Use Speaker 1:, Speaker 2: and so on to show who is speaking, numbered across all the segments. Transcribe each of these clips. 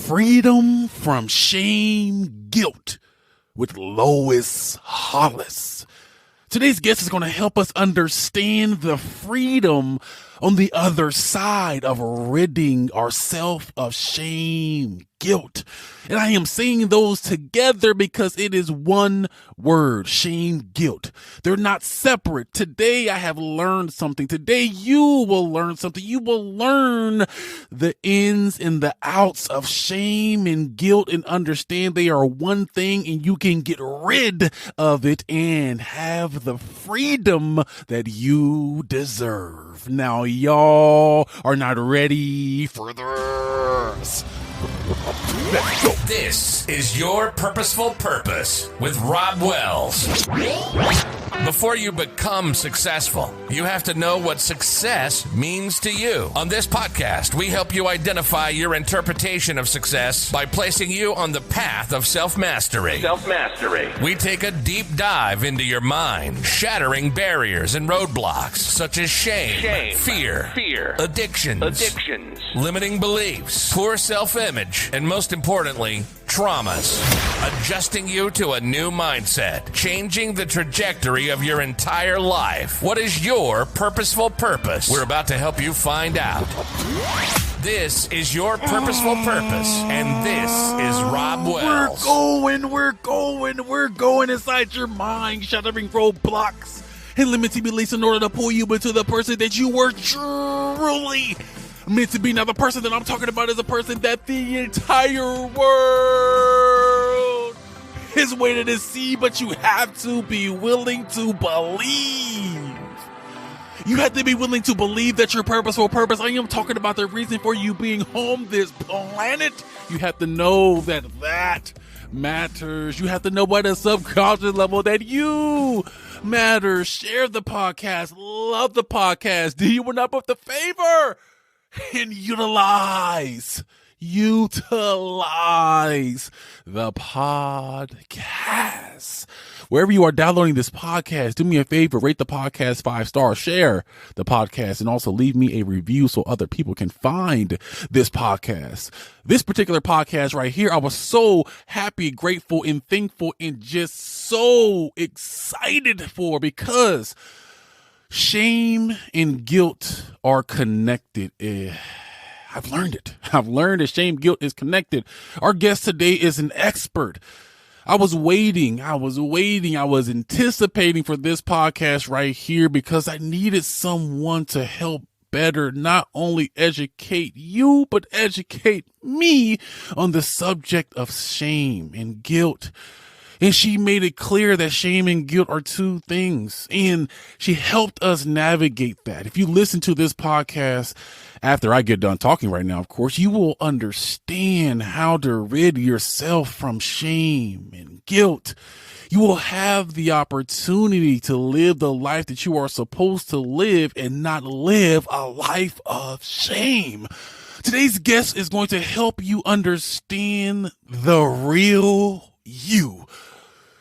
Speaker 1: Freedom from Shame, Guilt with Lois Hollis. Today's guest is going to help us understand the freedom on the other side of ridding ourselves of shame, guilt. And I am saying those together because it is one word, shame, guilt. They're not separate. Today I have learned something. Today you will learn something. You will learn the ins and the outs of shame and guilt and understand they are one thing, and you can get rid of it and have the freedom that you deserve. Now, y'all are not ready for this. Let's go.
Speaker 2: This is Your Purposeful Purpose with Rob Wells. Before you become successful, you have to know what success means to you. On this podcast, we help you identify your interpretation of success by placing you on the path of self-mastery. We take a deep dive into your mind, shattering barriers and roadblocks such as shame, fear, addictions, limiting beliefs, poor self-image, and most importantly, traumas. Adjusting you to a new mindset, changing the trajectory of your entire life. What is your purposeful purpose? We're about to help you find out. This is Your Purposeful Purpose, and this is Rob Wells.
Speaker 1: We're going inside your mind, shattering roadblocks and limiting beliefs in order to pull you into the person that you were truly meant to be. Now, the person that I'm talking about is a person that the entire world is waiting to see, but you have to be willing to believe. You have to be willing to believe that your purposeful purpose. I am talking about the reason for you being on this planet. You have to know that matters. You have to know by the subconscious level that you matter. Share the podcast. Love the podcast. Do you not put the favor? And utilize the podcast. Wherever you are downloading this podcast, do me a favor, rate the podcast 5 stars, share the podcast, and also leave me a review so other people can find this podcast. This particular podcast right here, I was so happy, grateful, and thankful, and just so excited for, because shame and guilt are connected. I've learned it. I've learned that shame, guilt is connected. Our guest today is an expert. I was waiting. I was anticipating for this podcast right here because I needed someone to help better not only educate you, but educate me on the subject of shame and guilt. And she made it clear that shame and guilt are two things. And she helped us navigate that. If you listen to this podcast after I get done talking right now, of course, you will understand how to rid yourself from shame and guilt. You will have the opportunity to live the life that you are supposed to live and not live a life of shame. Today's guest is going to help you understand the real you.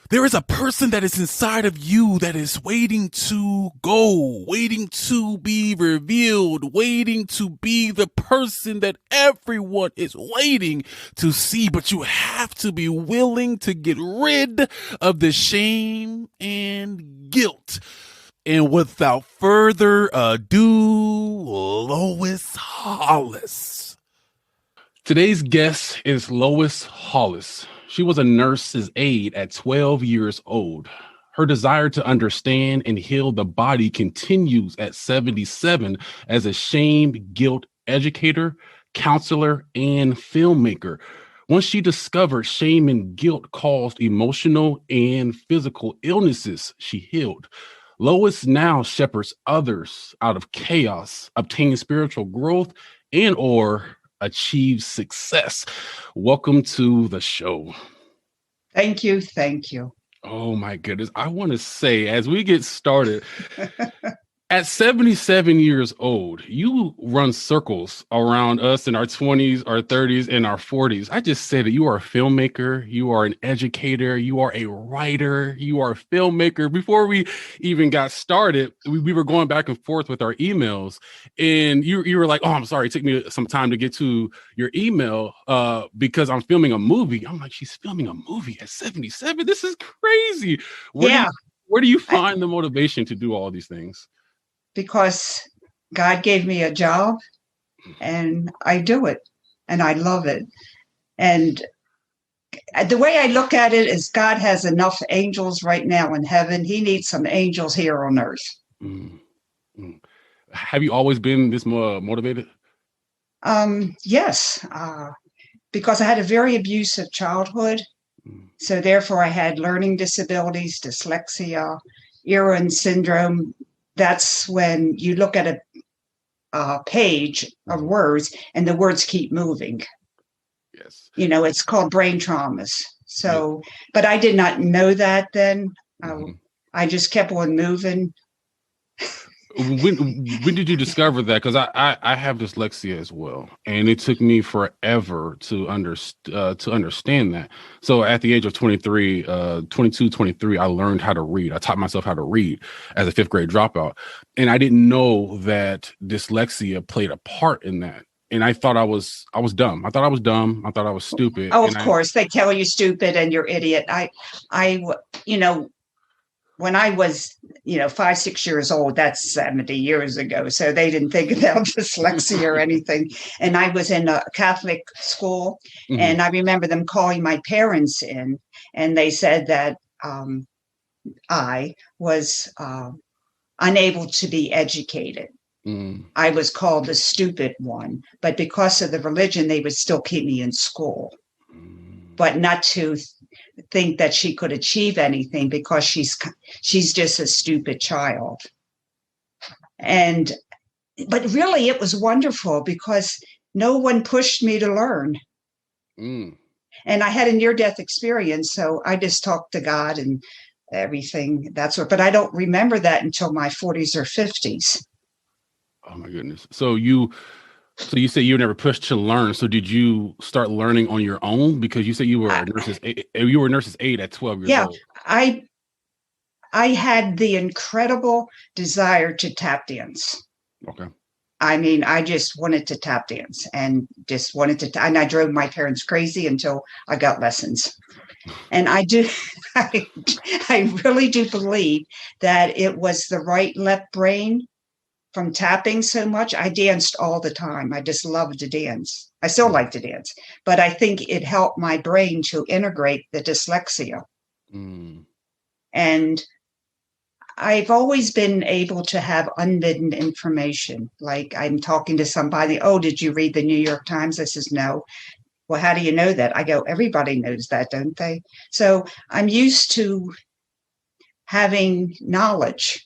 Speaker 1: There is a person that is inside of you that is waiting to go, waiting to be revealed, waiting to be the person that everyone is waiting to see. But you have to be willing to get rid of the shame and guilt. And without further ado, Lois Hollis. Today's guest is Lois Hollis. She was a nurse's aide at 12 years old. Her desire to understand and heal the body continues at 77 as a shame, guilt educator, counselor, and filmmaker. Once she discovered shame and guilt caused emotional and physical illnesses, she healed. Lois now shepherds others out of chaos, obtaining spiritual growth and/or achieve success. Welcome to the show.
Speaker 3: Thank you.
Speaker 1: Oh my goodness. I want to say, as we get started, At 77 years old, you run circles around us in our 20s, our 30s, and our 40s. I just said that you are a filmmaker, you are an educator, you are a writer, you are a filmmaker. Before we even got started, we were going back and forth with our emails, and you were like, "Oh, I'm sorry, it took me some time to get to your email because I'm filming a movie." I'm like, "She's filming a movie at 77? This is crazy."
Speaker 3: Yeah,
Speaker 1: Where do you find the motivation to do all these things?
Speaker 3: because God gave me a job and I do it and I love it. And the way I look at it is God has enough angels right now in heaven. He needs some angels here on earth.
Speaker 1: Mm, mm. Have you always been this motivated?
Speaker 3: Yes, because I had a very abusive childhood. So therefore I had learning disabilities, dyslexia, Irlen syndrome. That's when you look at a page of words and the words keep moving.
Speaker 1: Yes.
Speaker 3: It's called brain traumas. So, but I did not know that then. I just kept on moving.
Speaker 1: When did you discover that? Because I have dyslexia as well, and it took me forever to understand that. So at the age of 23, 22, 23, I learned how to read. I taught myself how to read as a fifth grade dropout, and I didn't know that dyslexia played a part in that. And I thought I was dumb. I thought I was dumb. I thought I was stupid.
Speaker 3: Oh, of course, they tell you stupid and you're idiot. When I was, 5, 6 years old, that's 70 years ago. So they didn't think about dyslexia or anything. And I was in a Catholic school, and I remember them calling my parents in, and they said that I was unable to be educated. I was called the stupid one, but because of the religion, they would still keep me in school, but not to think that she could achieve anything because she's just a stupid child. But really it was wonderful because no one pushed me to learn. And I had a near-death experience, so I just talked to God and everything. But I don't remember that until my 40s or 50s.
Speaker 1: Oh my goodness. So you say you were never pushed to learn. So did you start learning on your own? Because you said you were a nurse's aide at 12 years old.
Speaker 3: I had the incredible desire to tap dance.
Speaker 1: Okay.
Speaker 3: I mean, I just wanted to tap dance and and I drove my parents crazy until I got lessons. And I really do believe that it was the right left brain from tapping so much. I danced all the time. I just loved to dance. I still like to dance, but I think it helped my brain to integrate the dyslexia. And I've always been able to have unbidden information. Like I'm talking to somebody, "Oh, did you read the New York Times?" I says, "No." "Well, how do you know that?" I go, "Everybody knows that, don't they?" So I'm used to having knowledge,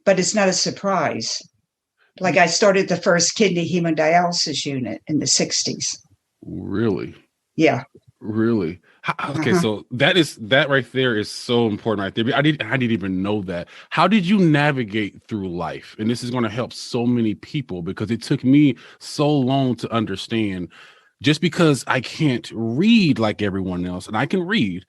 Speaker 3: but it's not a surprise. Like I started the first kidney hemodialysis unit in the 60s.
Speaker 1: Really?
Speaker 3: Yeah.
Speaker 1: Really? Okay, so that right there is so important right there. I didn't even know that. How did you navigate through life? And this is going to help so many people because it took me so long to understand. Just because I can't read like everyone else, and I can read,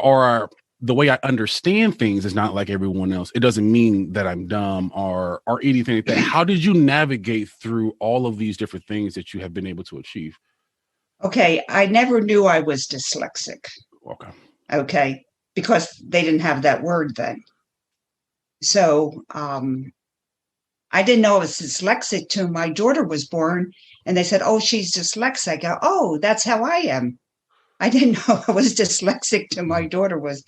Speaker 1: or the way I understand things is not like everyone else, it doesn't mean that I'm dumb or anything like that. How did you navigate through all of these different things that you have been able to achieve?
Speaker 3: Okay, I never knew I was dyslexic. Okay, because they didn't have that word then. So I didn't know I was dyslexic till my daughter was born, and they said, "Oh, she's dyslexic." I go, "Oh, that's how I am." I didn't know I was dyslexic till my daughter was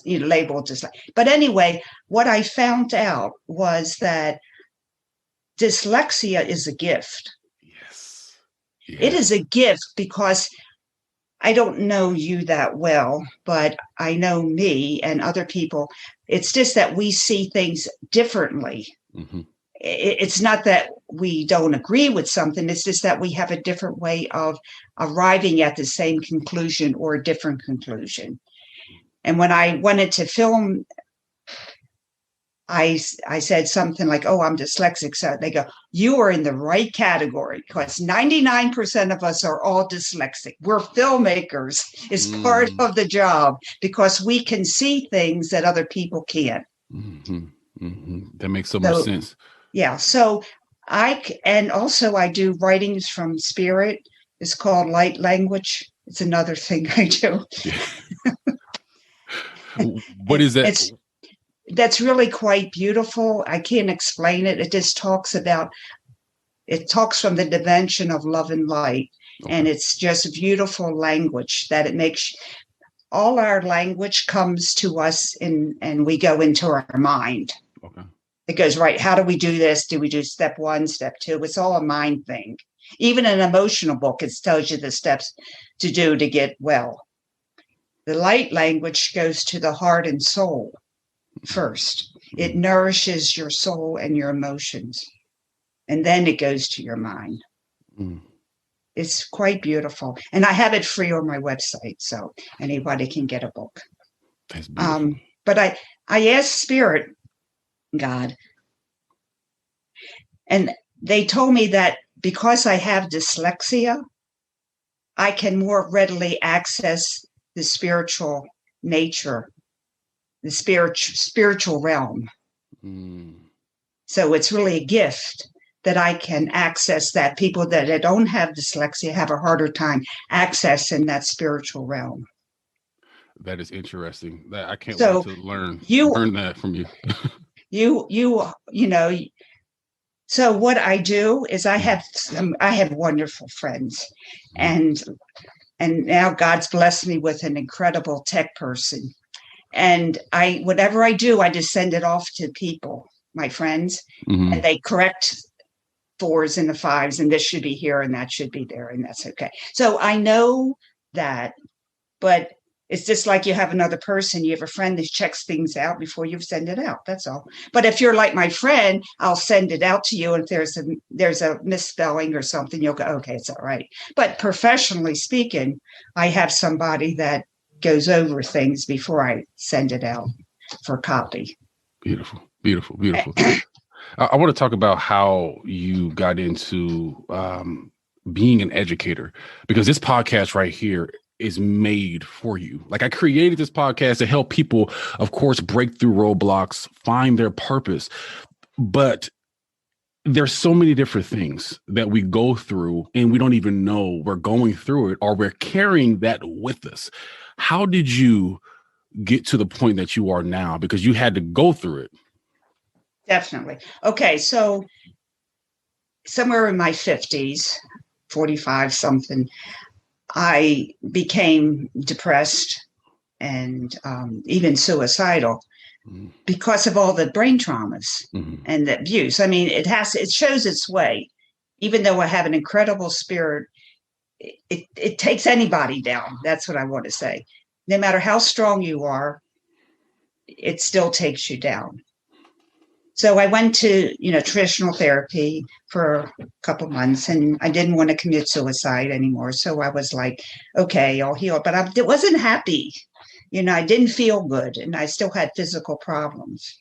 Speaker 3: labeled dyslexic. But anyway, what I found out was that dyslexia is a gift.
Speaker 1: Yes.
Speaker 3: It is a gift because I don't know you that well, but I know me and other people. It's just that we see things differently. It's not that we don't agree with something. It's just that we have a different way of arriving at the same conclusion or a different conclusion. And when I wanted to film I said something like, "Oh, I'm dyslexic." So they go, "You are in the right category because 99% of us are all dyslexic. We're filmmakers. It's part of the job because we can see things that other people can't."
Speaker 1: That makes so much sense.
Speaker 3: Yeah. So and also I do writings from spirit. It's called light language. It's another thing I do.
Speaker 1: What is that?
Speaker 3: That's really quite beautiful. I can't explain it. It just talks from the dimension of love and light. Okay. And it's just beautiful language that it makes all our language comes to us and we go into our mind. Okay. It goes, right, how do we do this? Do we do step 1, step 2? It's all a mind thing. Even an emotional book, it tells you the steps to do to get well. The light language goes to the heart and soul first. It nourishes your soul and your emotions. And then it goes to your mind. It's quite beautiful. And I have it free on my website, so anybody can get a book.
Speaker 1: That's beautiful.
Speaker 3: But I asked Spirit, God, and they told me that because I have dyslexia, I can more readily access the spiritual nature, the spiritual realm. So it's really a gift that I can access that. People that don't have dyslexia have a harder time accessing that spiritual realm.
Speaker 1: That is interesting. I can't wait to learn that from you.
Speaker 3: you know. So what I do is I have wonderful friends, and now God's blessed me with an incredible tech person. And whatever I do, I just send it off to people, my friends, and they correct 4s and the 5s, and this should be here and that should be there, and that's okay. So I know that, but it's just like you have another person, you have a friend that checks things out before you send it out. That's all. But if you're like my friend, I'll send it out to you. And if there's a misspelling or something, you'll go, okay, it's all right. But professionally speaking, I have somebody that goes over things before I send it out for copy.
Speaker 1: Beautiful, beautiful, beautiful. I want to talk about how you got into being an educator, because this podcast right here is made for you. Like, I created this podcast to help people, of course, break through roadblocks, find their purpose. But there's so many different things that we go through and we don't even know we're going through it, or we're carrying that with us. How did you get to the point that you are now? Because you had to go through it.
Speaker 3: Definitely. Okay. So somewhere in my 50s, 45 something, I became depressed and even suicidal because of all the brain traumas and the abuse. I mean, it shows its way. Even though I have an incredible spirit, it takes anybody down. That's what I want to say. No matter how strong you are, it still takes you down. So I went to, traditional therapy for a couple months, and I didn't want to commit suicide anymore. So I was like, okay, I'll heal. But I wasn't happy. I didn't feel good, and I still had physical problems.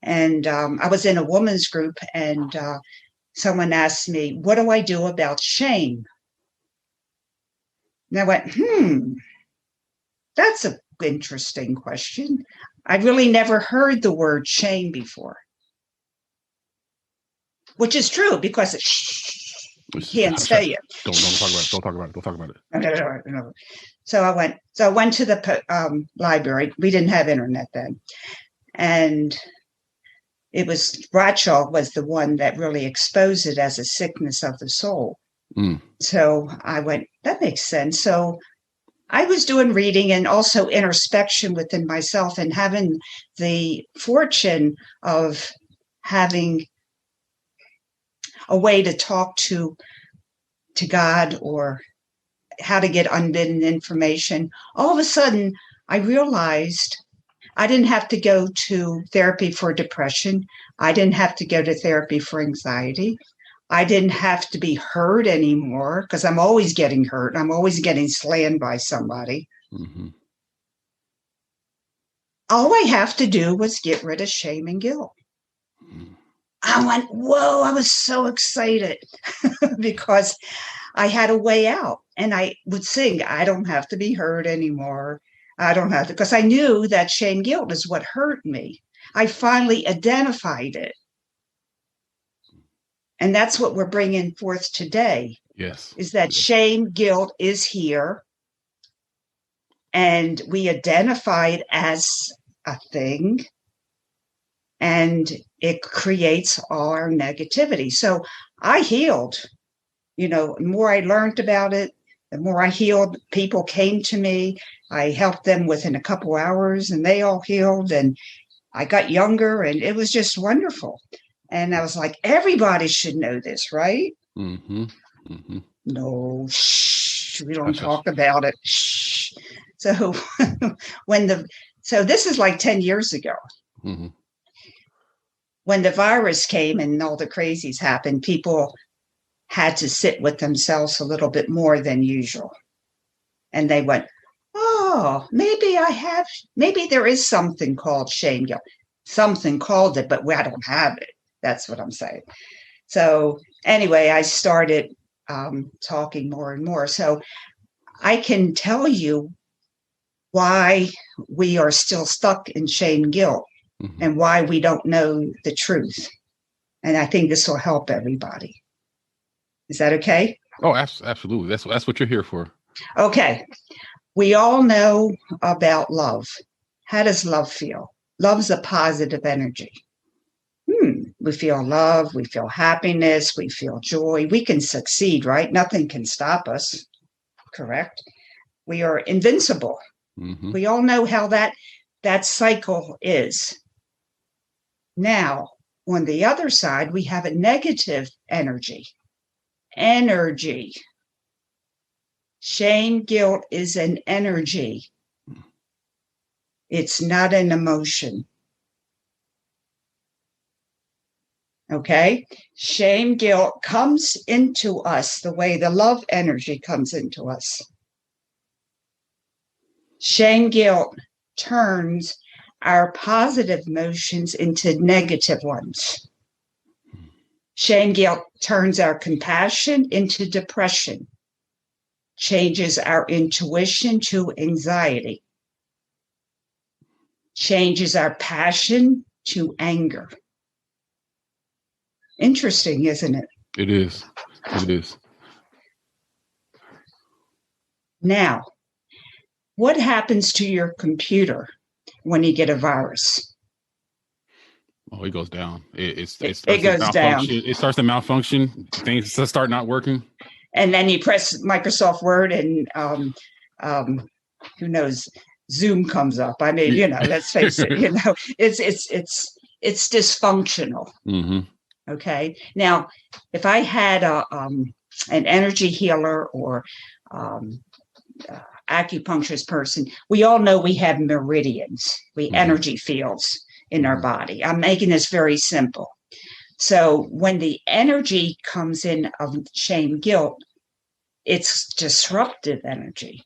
Speaker 3: And I was in a women's group, and someone asked me, what do I do about shame? And I went, that's an interesting question. I really never heard the word shame before, which is true because you can't say it.
Speaker 1: Don't talk about it.
Speaker 3: No. So I went to the library. We didn't have internet then, and it was Bradshaw was the one that really exposed it as a sickness of the soul. So I went, that makes sense. So I was doing reading and also introspection within myself, and having the fortune of having a way to talk to God, or how to get unbidden information. All of a sudden, I realized I didn't have to go to therapy for depression. I didn't have to go to therapy for anxiety. I didn't have to be hurt anymore, because I'm always getting hurt. I'm always getting slammed by somebody. all I have to do was get rid of shame and guilt. I went, whoa, I was so excited because I had a way out. And I would sing, I don't have to be hurt anymore. I don't have to, because I knew that shame guilt is what hurt me. I finally identified it. And that's what we're bringing forth today.
Speaker 1: Yes.
Speaker 3: Is that shame guilt is here. And we identify it as a thing. And it creates all our negativity. So I healed. You know, the more I learned about it, the more I healed. People came to me. I helped them within a couple hours and they all healed. And I got younger and it was just wonderful. And I was like, everybody should know this, right?
Speaker 1: Mm-hmm. Mm-hmm.
Speaker 3: No, shh, we don't talk about it. Shh. So so this is like 10 years ago.
Speaker 1: Mm-hmm.
Speaker 3: When the virus came and all the crazies happened, people had to sit with themselves a little bit more than usual. And they went, oh, maybe there is something called shame guilt. Something called it, but I don't have it. That's what I'm saying. So anyway, I started talking more and more. So I can tell you why we are still stuck in shame guilt. Mm-hmm. And why we don't know the truth. And I think this will help everybody. Is that okay?
Speaker 1: Oh, absolutely. That's what you're here for.
Speaker 3: Okay. We all know about love. How does love feel? Love's a positive energy. We feel love. We feel happiness. We feel joy. We can succeed, right? Nothing can stop us. Correct? We are invincible. Mm-hmm. We all know how that cycle is. Now, on the other side, we have a negative energy. Shame, guilt is an energy. It's not an emotion. Okay? Shame, guilt comes into us the way the love energy comes into us. Shame, guilt turns our positive emotions into negative ones. Shame, guilt turns our compassion into depression, changes our intuition to anxiety, changes our passion to anger. Interesting, isn't it?
Speaker 1: It is. It is.
Speaker 3: Now, what happens to your computer when you get a virus?
Speaker 1: Oh, it goes down. It
Speaker 3: goes down.
Speaker 1: It starts to malfunction. Things start not working.
Speaker 3: And then you press Microsoft Word and who knows, Zoom comes up. I mean, let's face it, it's dysfunctional. Mm-hmm. Okay. Now, if I had an energy healer or acupuncturist person, we all know we have meridians, energy fields in our body. I'm making this very simple. So when the energy comes in of shame, guilt, it's disruptive energy.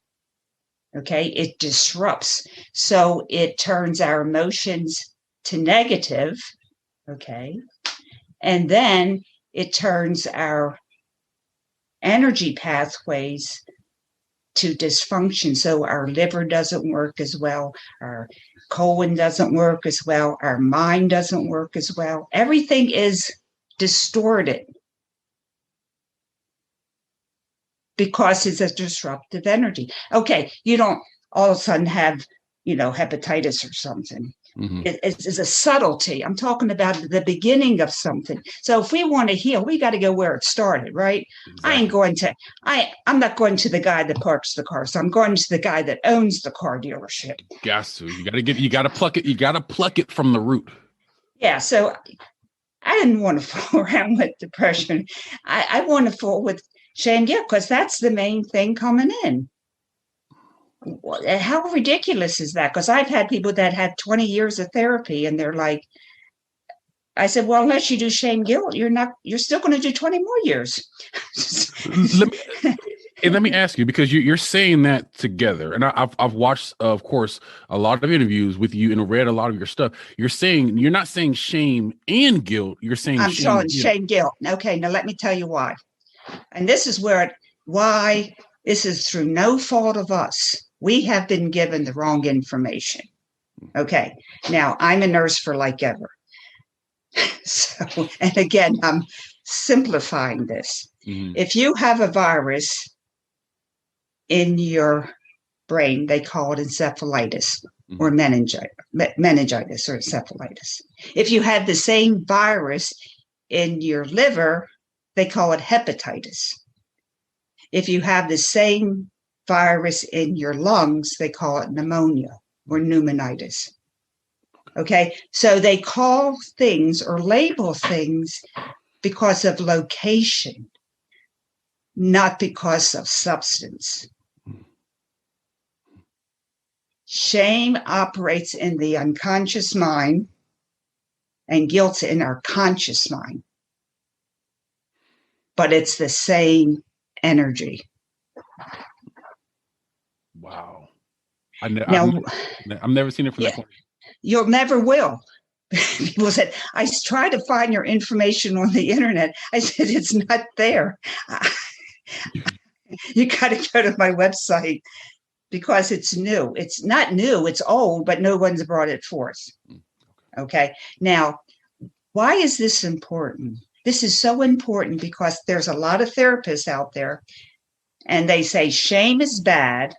Speaker 3: Okay. It disrupts. So it turns our emotions to negative. Okay. And then it turns our energy pathways to dysfunction. So our liver doesn't work as well. Our colon doesn't work as well. Our mind doesn't work as well. Everything is distorted because it's a disruptive energy. Okay, you don't all of a sudden have, hepatitis or something. Mm-hmm. It's a subtlety. I'm talking about the beginning of something. So if we want to heal, we got to go where it started, right? Exactly. I'm not going to the guy that parks the car. So I'm going to the guy that owns the car dealership.
Speaker 1: You got to pluck it. You got to pluck it from the root.
Speaker 3: Yeah. So I didn't want to fool around with depression. I want to fool with shame, because that's the main thing coming in. How ridiculous is that? Because I've had people that had 20 years of therapy and they're like, I said, well, unless you do shame guilt, you're still going to do 20 more years.
Speaker 1: And let me ask you, because you're saying that together, and I've watched, of course, a lot of interviews with you and read a lot of your stuff. You're not saying shame and guilt. You're saying
Speaker 3: I'm
Speaker 1: shame
Speaker 3: showing
Speaker 1: and guilt.
Speaker 3: shame, guilt. Okay, now let me tell you why. And this is why this is through no fault of us. We have been given the wrong information. Okay, now I'm a nurse for like ever. So, and again, I'm simplifying this.
Speaker 1: Mm-hmm.
Speaker 3: If you have a virus in your brain, they call it encephalitis or meningitis or encephalitis. If you have the same virus in your liver, they call it hepatitis. If you have the same virus in your lungs, they call it pneumonia or pneumonitis. Okay, so they call things or label things because of location, not because of substance. Shame operates in the unconscious mind and guilt's in our conscious mind. But it's the same energy.
Speaker 1: Wow. I've never seen it from that point.
Speaker 3: You'll never will. People said, I tried to find your information on the internet. I said, it's not there. You got to go to my website because it's new. It's not new, it's old, but no one's brought it forth. Okay. Now, why is this important? This is so important because there's a lot of therapists out there and they say shame is bad,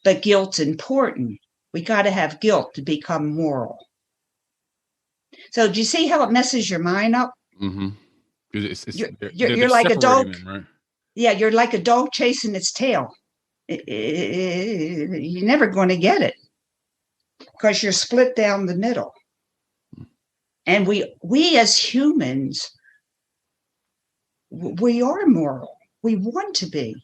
Speaker 3: but guilt's important. We got to have guilt to become moral. So do you see how it messes your mind up?
Speaker 1: Mm-hmm.
Speaker 3: You're like a dog.
Speaker 1: Them, right?
Speaker 3: Yeah, you're like a dog chasing its tail. You're never going to get it because you're split down the middle. And we as humans, we are moral. We want to be.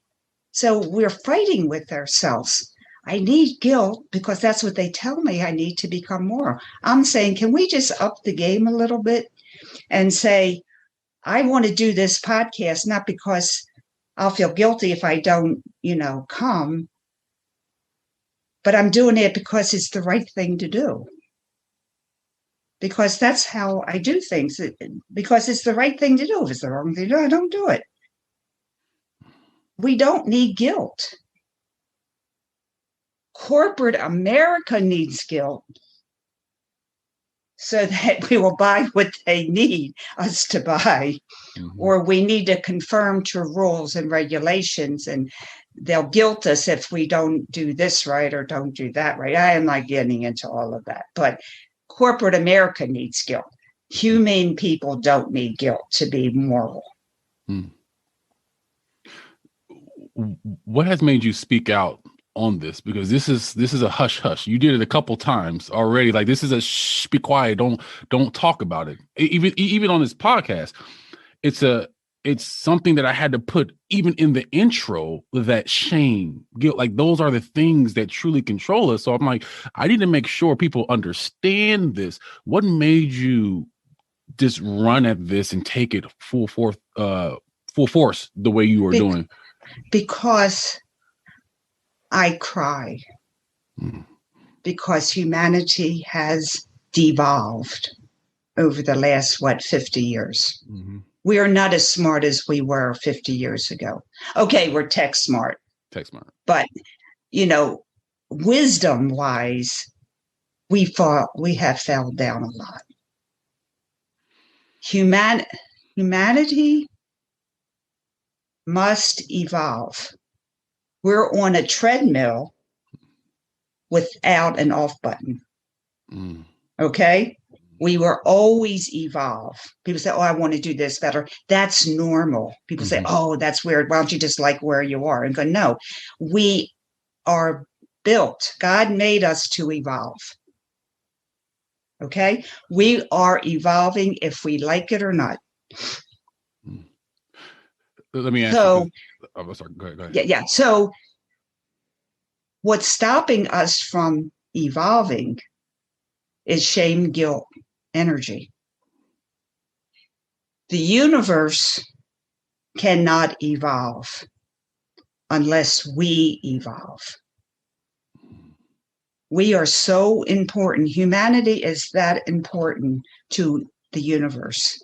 Speaker 3: So we're fighting with ourselves. I need guilt because that's what they tell me I need to become moral. I'm saying, can we just up the game a little bit and say, I want to do this podcast, not because I'll feel guilty if I don't, come, but I'm doing it because it's the right thing to do. Because that's how I do things, because it's the right thing to do. If it's the wrong thing to do, I don't do it. We don't need guilt. Corporate America needs guilt so that we will buy what they need us to buy, or we need to conform to rules and regulations, and they'll guilt us if we don't do this right or don't do that right. I am not getting into all of that, but corporate America needs guilt. Humane people don't need guilt to be moral.
Speaker 1: What has made you speak out on this? Because this is a hush hush. You did it a couple times already. Like, this is a shh, be quiet. Don't talk about it. Even on this podcast, it's something that I had to put even in the intro, that shame, guilt, like those are the things that truly control us. So I'm like, I need to make sure people understand this. What made you just run at this and take it full force the way you were doing?
Speaker 3: Because I cry. Because humanity has devolved over the last, 50 years. We are not as smart as we were 50 years ago. Okay, we're tech smart. But, wisdom-wise, we have fell down a lot. Humanity must evolve. We're on a treadmill without an off button. Okay? We will always evolve. People say, oh, I want to do this better. That's normal. People say, oh, that's weird. Why don't you just like where you are? And go, no, we are built. God made us to evolve. Okay? We are evolving if we like it or not.
Speaker 1: Let me ask you. Oh, sorry. Go ahead.
Speaker 3: Yeah. So what's stopping us from evolving is shame, guilt, energy. The universe cannot evolve. unless we evolve. We are so important. Humanity is that important to the universe.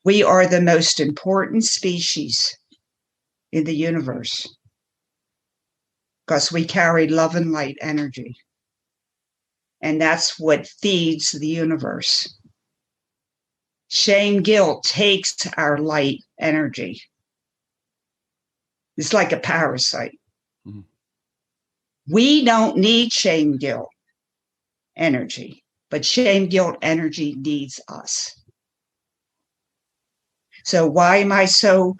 Speaker 3: We are the most important species in the universe because we carry love and light energy. And that's what feeds the universe. Shame, guilt takes our light energy. It's like a parasite. Mm-hmm. We don't need shame, guilt energy, but shame, guilt energy needs us. So why am I so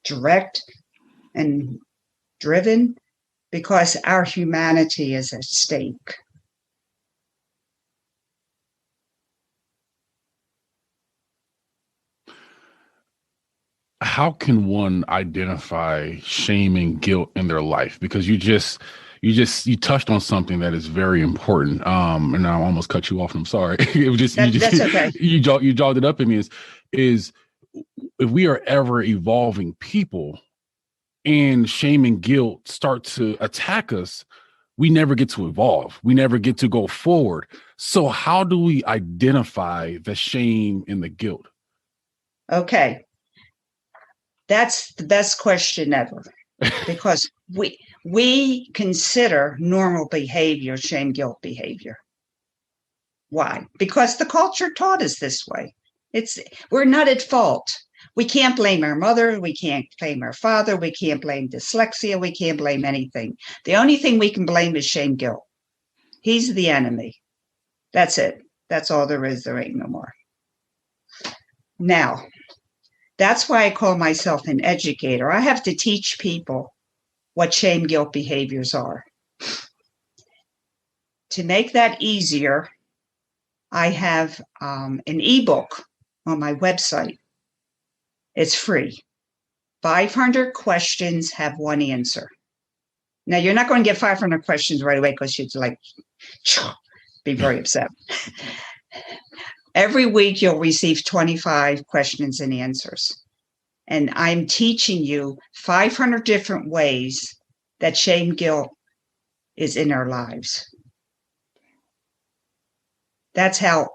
Speaker 3: direct and driven? Because our humanity is at stake.
Speaker 1: How can one identify shame and guilt in their life? Because you touched on something that is very important. And I almost cut you off, and I'm sorry. It was just
Speaker 3: that's okay.
Speaker 1: You jogged it up in me. Is if we are ever evolving people, and shame and guilt start to attack us, we never get to evolve. We never get to go forward. So how do we identify the shame and the guilt?
Speaker 3: Okay. That's the best question ever, because we consider normal behavior shame, guilt behavior. Why? Because the culture taught us this way. We're not at fault. We can't blame our mother. We can't blame our father. We can't blame dyslexia. We can't blame anything. The only thing we can blame is shame, guilt. He's the enemy. That's it. That's all there is. There ain't no more. Now, that's why I call myself an educator. I have to teach people what shame, guilt behaviors are. To make that easier, I have an ebook on my website. It's free. 500 questions have one answer. Now, you're not going to get 500 questions right away because you'd be very upset. Every week, you'll receive 25 questions and answers. And I'm teaching you 500 different ways that shame, guilt is in our lives. That's how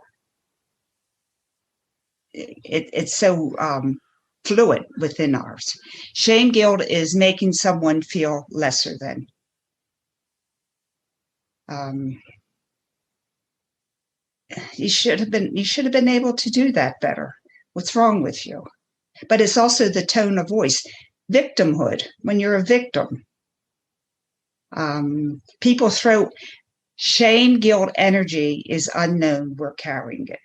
Speaker 3: it's so fluid within ours. Shame, guilt is making someone feel lesser than. You should have been able to do that better. What's wrong with you? But it's also the tone of voice. Victimhood, when you're a victim. People throw shame, guilt energy is unknown. We're carrying it.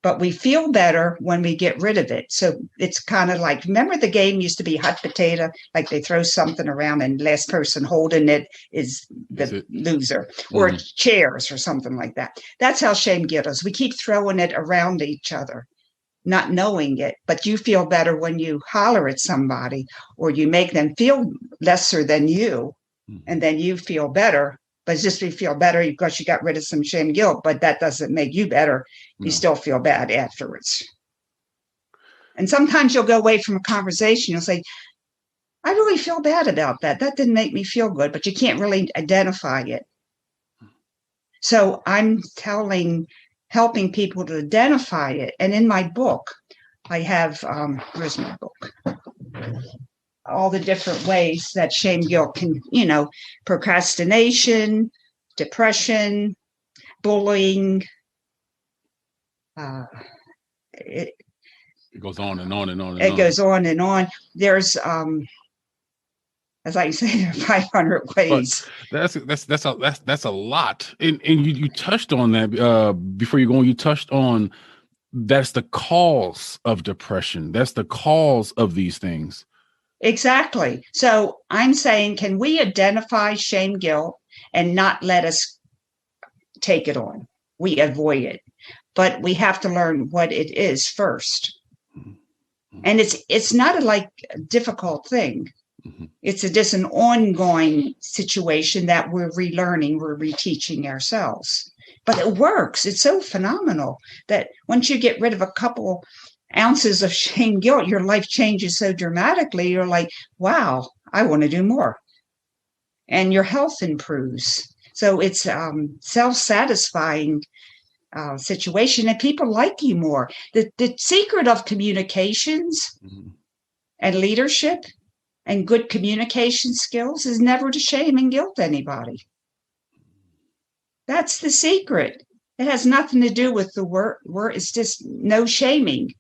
Speaker 3: But we feel better when we get rid of it. So it's kind of like, remember the game used to be hot potato? Like they throw something around and last person holding it is the loser. Or chairs or something like that. That's how shame, guilt is. We keep throwing it around each other, not knowing it. But you feel better when you holler at somebody or you make them feel lesser than you. And then you feel better. But it's just you feel better because you got rid of some shame, guilt, but that doesn't make you better. You still feel bad afterwards. And sometimes you'll go away from a conversation. You'll say, I really feel bad about that. That didn't make me feel good, but you can't really identify it. So I'm helping people to identify it. And in my book, I have, where's my book? All the different ways that shame, guilt can, procrastination, depression, bullying. It
Speaker 1: goes on and on and on.
Speaker 3: It goes on and on. There's, as I say, there are 500 ways.
Speaker 1: But that's a lot. And you touched on that before you go on. You touched on that's the cause of depression. That's the cause of these things.
Speaker 3: Exactly. So I'm saying, can we identify shame, guilt, and not let us take it on? We avoid it, but we have to learn what it is first. And it's not a difficult thing. It's just an ongoing situation that we're relearning, we're reteaching ourselves. But it works. It's so phenomenal that once you get rid of a couple ounces of shame, guilt, your life changes so dramatically. You're like, wow, I want to do more. And your health improves. So it's self-satisfying situation, and people like you more. The secret of communications and leadership and good communication skills is never to shame and guilt anybody. That's the secret. It has nothing to do with the word. It's just no shaming.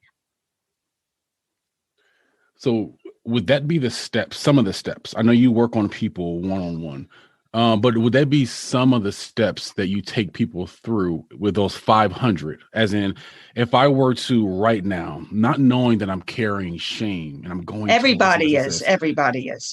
Speaker 1: So would that be the steps, some of the steps? I know you work on people one-on-one, but would that be some of the steps that you take people through with those 500? As in, if I were to right now, not knowing that I'm carrying shame and I'm going
Speaker 3: everybody is,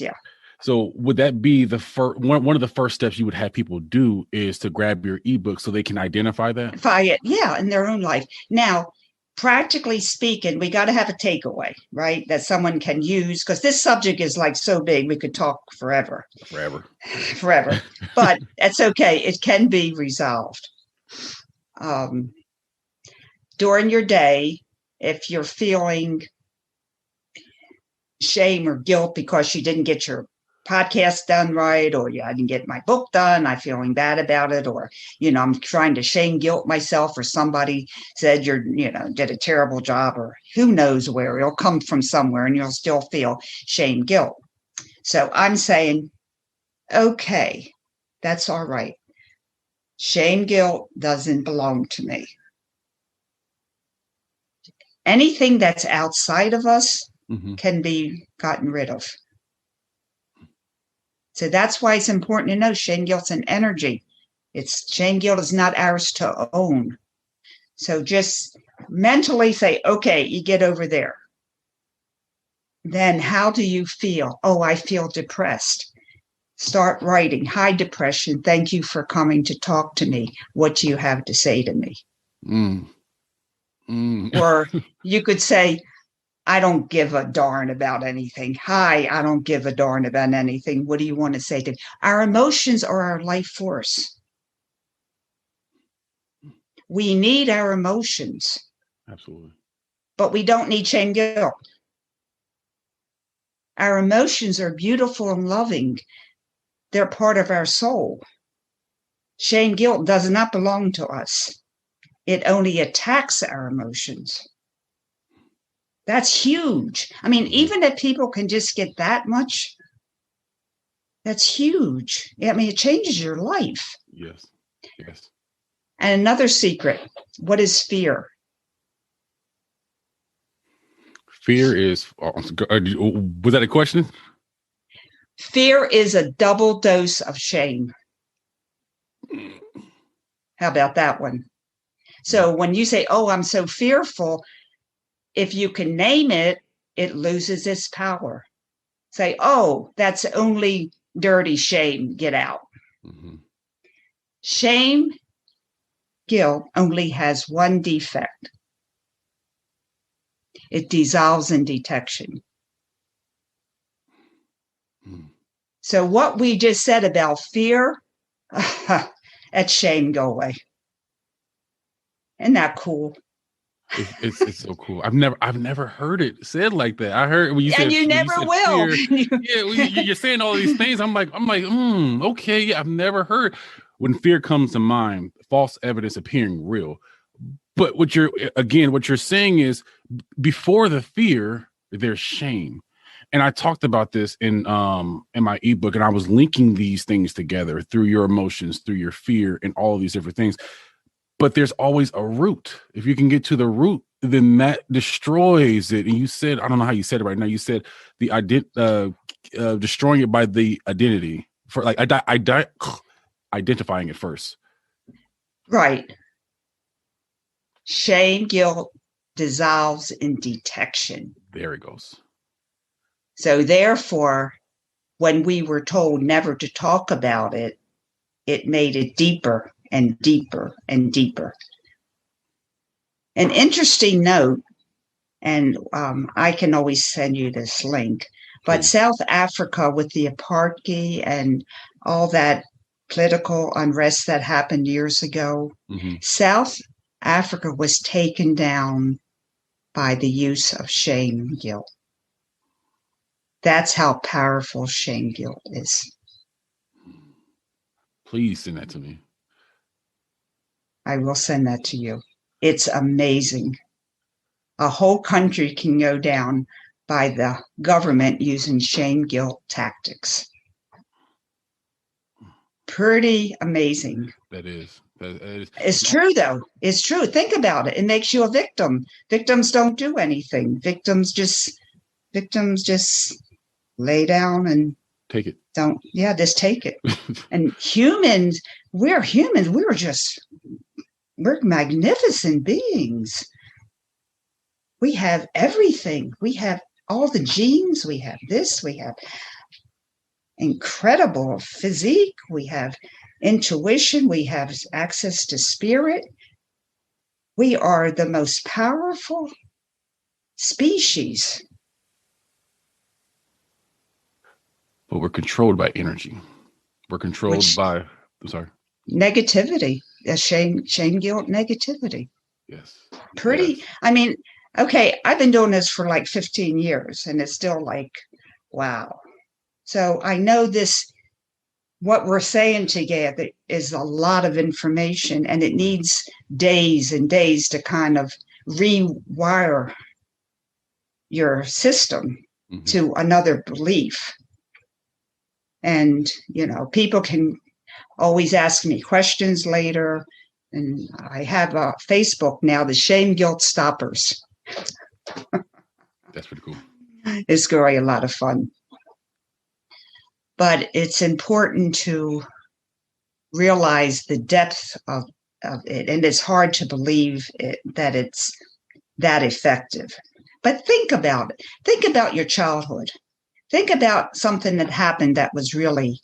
Speaker 3: yeah.
Speaker 1: So would that be the first one of the first steps you would have people do is to grab your ebook so they can identify that?
Speaker 3: Yeah, in their own life. Now, practically speaking, we got to have a takeaway, right? That someone can use, because this subject is like so big, we could talk forever. But it's okay. It can be resolved. During your day, if you're feeling shame or guilt because you didn't get your podcast done right, or I didn't get my book done, I'm feeling bad about it, or I'm trying to shame guilt myself, or somebody said did a terrible job, or who knows where it'll come from somewhere, and you'll still feel shame guilt. So I'm saying, okay, that's all right. Shame guilt doesn't belong to me. Anything that's outside of us can be gotten rid of. So that's why it's important to know shame guilt's an energy. Shame guilt is not ours to own. So just mentally say, okay, you get over there. Then how do you feel? Oh, I feel depressed. Start writing. Hi, depression. Thank you for coming to talk to me. What do you have to say to me? Or you could say, I don't give a darn about anything. Hi, I don't give a darn about anything. What do you want to say to me? Our emotions are our life force. We need our emotions.
Speaker 1: Absolutely.
Speaker 3: But we don't need shame guilt. Our emotions are beautiful and loving. They're part of our soul. Shame guilt does not belong to us. It only attacks our emotions. That's huge. I mean, even if people can just get that much, that's huge. I mean, it changes your life.
Speaker 1: Yes.
Speaker 3: And another secret, what is fear?
Speaker 1: Fear is, was that a question?
Speaker 3: Fear is a double dose of shame. How about that one? So when you say, oh, I'm so fearful, if you can name it, it loses its power. Say, oh, that's only dirty shame. Get out. Shame, guilt only has one defect. It dissolves in detection. So what we just said about fear, that shame go away. Isn't that cool?
Speaker 1: It's so cool. I've never heard it said like that. I heard when you said,
Speaker 3: and you never will.
Speaker 1: You're saying all these things. I'm like, okay. Yeah, I've never heard. When fear comes to mind, false evidence appearing real. But what you're saying is before the fear, there's shame. And I talked about this in my ebook, and I was linking these things together through your emotions, through your fear, and all of these different things. But there's always a root. If you can get to the root, then that destroys it. And you said, I don't know how you said it right now. You said destroying it by the identity for like identifying it first.
Speaker 3: Right. Shame, guilt dissolves in detection.
Speaker 1: There it goes.
Speaker 3: So therefore, when we were told never to talk about it, it made it deeper and deeper and deeper. An interesting note, and I can always send you this link, but South Africa with the apartheid and all that political unrest that happened years ago, South Africa was taken down by the use of shame guilt. That's how powerful shame guilt is.
Speaker 1: Please send that to me.
Speaker 3: I will send that to you. It's amazing. A whole country can go down by the government using shame guilt tactics. Pretty amazing.
Speaker 1: That is.
Speaker 3: It's true, though. It's true. Think about it. It makes you a victim. Victims don't do anything. Victims just lay down and
Speaker 1: take it.
Speaker 3: Just take it. And humans, we're humans. We're magnificent beings. We have everything. We have all the genes. We have this. We have incredible physique. We have intuition. We have access to spirit. We are the most powerful species.
Speaker 1: But we're controlled by energy. We're controlled by, I'm sorry.
Speaker 3: Negativity, shame, guilt, negativity.
Speaker 1: Yes.
Speaker 3: Pretty, yes. I mean, okay, I've been doing this for like 15 years and it's still like, wow. So I know what we're saying together is a lot of information and it needs days and days to kind of rewire your system to another belief. And, people can always ask me questions later. And I have a Facebook now, the Shame Guilt Stoppers.
Speaker 1: That's pretty cool.
Speaker 3: It's really a lot of fun. But it's important to realize the depth of it. And it's hard to believe that it's that effective. But think about it. Think about your childhood. Think about something that happened that was really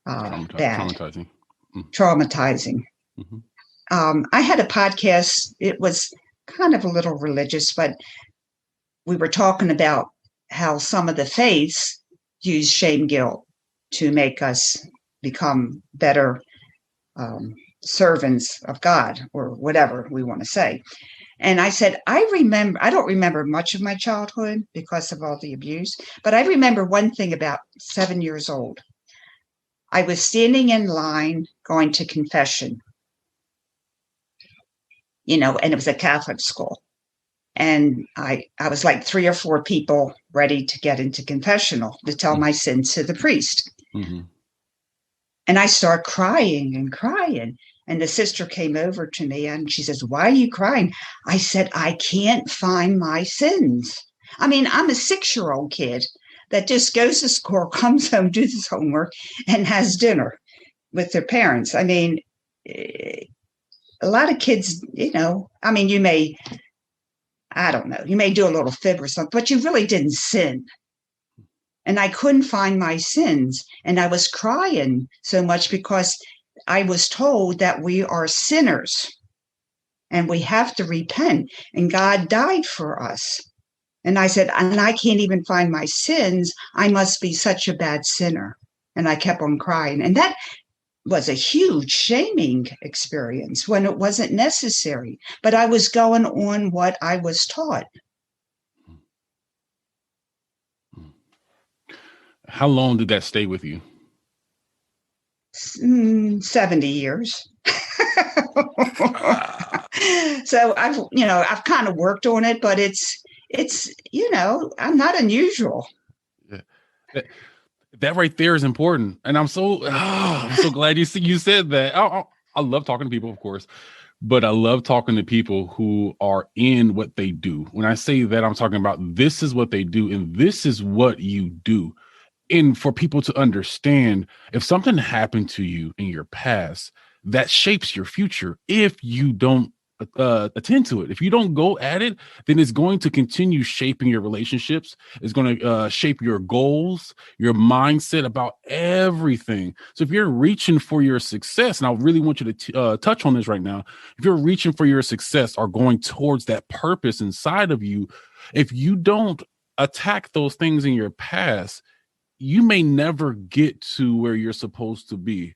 Speaker 3: bad.
Speaker 1: Traumatizing.
Speaker 3: Traumatizing.
Speaker 1: Mm-hmm.
Speaker 3: I had a podcast. It was kind of a little religious, but we were talking about how some of the faiths use shame guilt to make us become better servants of God or whatever we want to say. And I said, I don't remember much of my childhood because of all the abuse, but I remember one thing about 7 years old. I was standing in line going to confession, and it was a Catholic school. And I was like 3 or 4 people ready to get into confessional to tell my sins to the priest.
Speaker 1: Mm-hmm.
Speaker 3: And I started crying and crying. And the sister came over to me and she says, "Why are you crying?" I said, "I can't find my sins." I mean, I'm a 6-year-old kid that just goes to school, comes home, does his homework, and has dinner with their parents. I mean, a lot of kids, I mean, you may do a little fib or something, but you really didn't sin. And I couldn't find my sins. And I was crying so much because I was told that we are sinners and we have to repent and God died for us. And I said, and I can't even find my sins. I must be such a bad sinner. And I kept on crying. And that was a huge shaming experience when it wasn't necessary. But I was going on what I was taught.
Speaker 1: How long did that stay with you?
Speaker 3: 70 years. So I've kind of worked on it, but it's I'm not unusual.
Speaker 1: Yeah. That right there is important. And I'm so glad you said that. I love talking to people, of course, but I love talking to people who are in what they do. When I say that, I'm talking about this is what they do and this is what you do. And for people to understand, if something happened to you in your past, that shapes your future. If you don't attend to it, if you don't go at it, then it's going to continue shaping your relationships. It's going to shape your goals, your mindset about everything. So if you're reaching for your success, and I really want you to touch on this right now, if you're reaching for your success or going towards that purpose inside of you, if you don't attack those things in your past, you may never get to where you're supposed to be.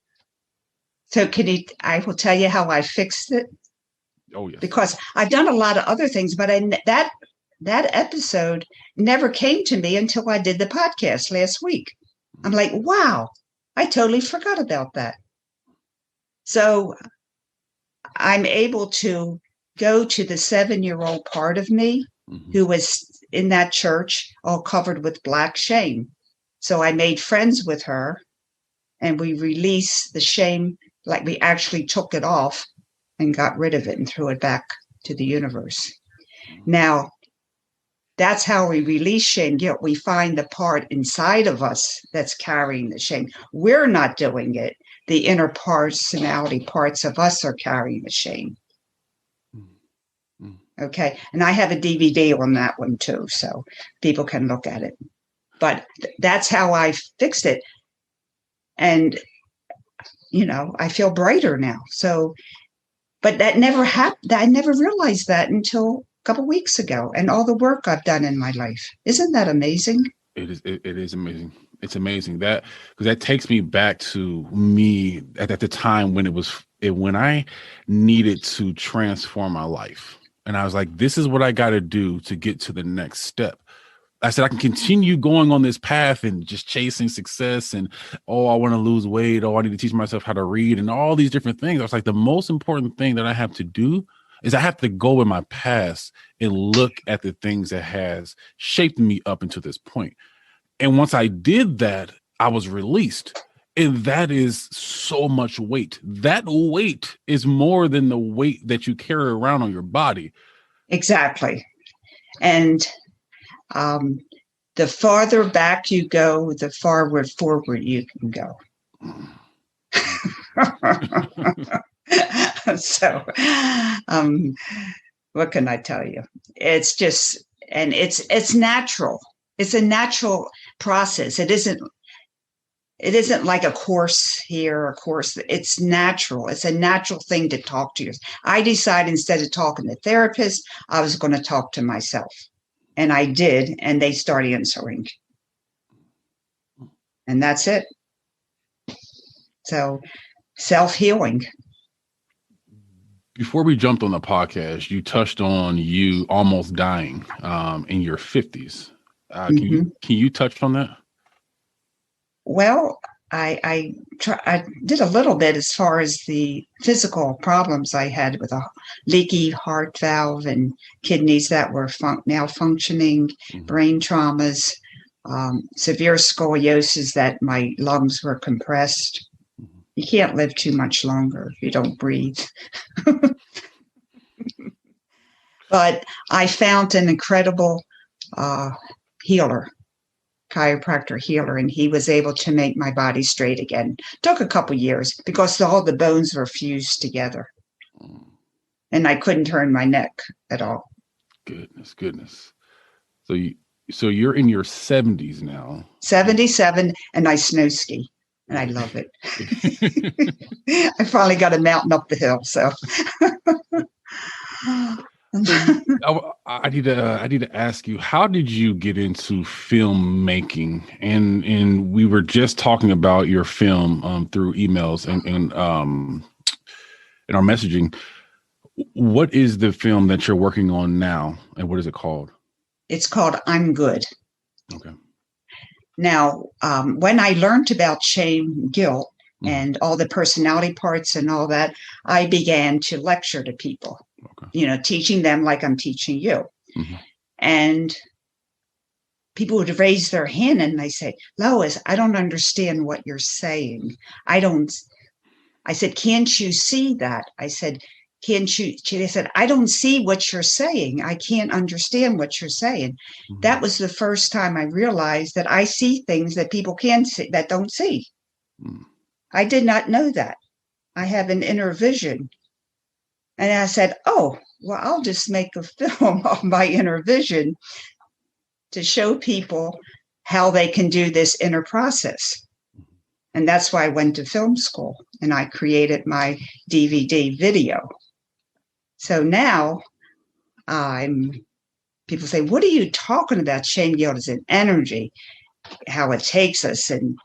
Speaker 3: So I will tell you how I fixed it.
Speaker 1: Oh, yes.
Speaker 3: Because I've done a lot of other things, but that that episode never came to me until I did the podcast last week. I'm like, wow, I totally forgot about that. So I'm able to go to the 7-year-old part of me who was in that church all covered with black shame. So I made friends with her and we released the shame, like we actually took it off and got rid of it and threw it back to the universe. Now, that's how we release shame, guilt. We find the part inside of us that's carrying the shame. We're not doing it. The inner personality parts of us are carrying the shame. Okay. And I have a DVD on that one too, so people can look at it. But that's how I fixed it. And, I feel brighter now. So, but that never happened. I never realized that until couple weeks ago, and all the work I've done in my life. Isn't that amazing?
Speaker 1: It is amazing. It's amazing that, because that takes me back to me at the time when I needed to transform my life. And I was like, this is what I got to do to get to the next step. I said, I can continue going on this path and just chasing success and, I want to lose weight. I need to teach myself how to read and all these different things. I was like, the most important thing that I have to do is I have to go in my past and look at the things that has shaped me up until this point. And once I did that, I was released. And that is so much weight. That weight is more than the weight that you carry around on your body.
Speaker 3: Exactly. And the farther back you go, the farther forward you can go. So, what can I tell you? It's just, and it's natural. It's a natural process. It isn't like a course here, a course. It's natural. It's a natural thing to talk to you. I decided instead of talking to therapists, I was going to talk to myself. And I did, and they started answering. And that's it. So, self-healing.
Speaker 1: Before we jumped on the podcast, you touched on you almost dying in your 50s. Can you touch on that?
Speaker 3: Well, I did a little bit as far as the physical problems I had with a leaky heart valve and kidneys that were malfunctioning, brain traumas, severe scoliosis that my lungs were compressed. You can't live too much longer if you don't breathe. But I found an incredible healer, chiropractor healer, and he was able to make my body straight again. Took a couple years because all the bones were fused together. And I couldn't turn my neck at all.
Speaker 1: Goodness. So you're in your 70s now.
Speaker 3: 77, and I snow ski. And I love it. I finally got a mountain up the hill. So
Speaker 1: I need to ask you, how did you get into filmmaking? And we were just talking about your film through emails and in our messaging. What is the film that you're working on now, and what is it called?
Speaker 3: It's called I'm Good.
Speaker 1: Okay.
Speaker 3: Now, when I learned about shame, guilt, and all the personality parts and all that, I began to lecture to people, teaching them like I'm teaching you. And people would raise their hand and they say, Lois, I don't understand what you're saying. I said, can't you see that? I said, can't you? They said, I don't see what you're saying. I can't understand what you're saying. That was the first time I realized that I see things that people can see, that don't see. I did not know that. I have an inner vision. And I said, oh, well, I'll just make a film of my inner vision to show people how they can do this inner process. And that's why I went to film school and I created my DVD video. So now people say, what are you talking about? Shame, guilt is an energy, how it takes us. And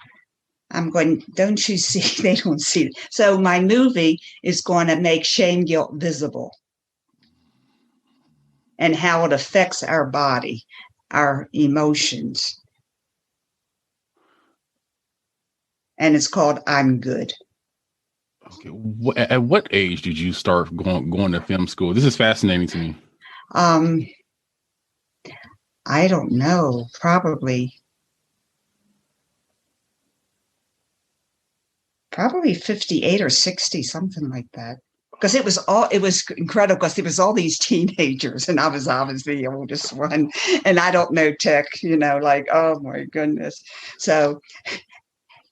Speaker 3: I'm going, don't you see? They don't see it. So my movie is going to make shame, guilt visible. and how it affects our body, our emotions. And it's called I'm Good.
Speaker 1: Okay. At what age did you start going to film school? This is fascinating to me.
Speaker 3: I don't know, probably 58 or 60, something like that. Because it was incredible because there was all these teenagers and I was obviously the oldest one and I don't know tech, like, oh my goodness. So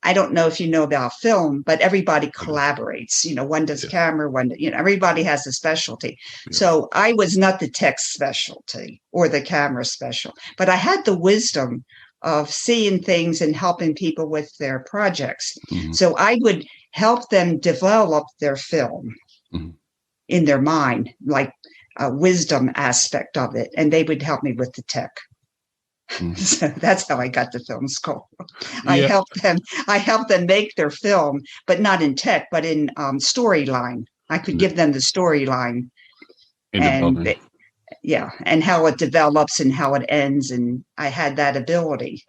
Speaker 3: I don't know if you know about film, but everybody collaborates. One does camera, everybody has a specialty. Yeah. So I was not the tech specialty or the camera special, but I had the wisdom of seeing things and helping people with their projects. Mm-hmm. So I would help them develop their film in their mind, like a wisdom aspect of it, and they would help me with the tech. So that's how I got to film school. I helped them make their film, but not in tech, but in storyline. I could give them the storyline and how it develops and how it ends. And I had that ability.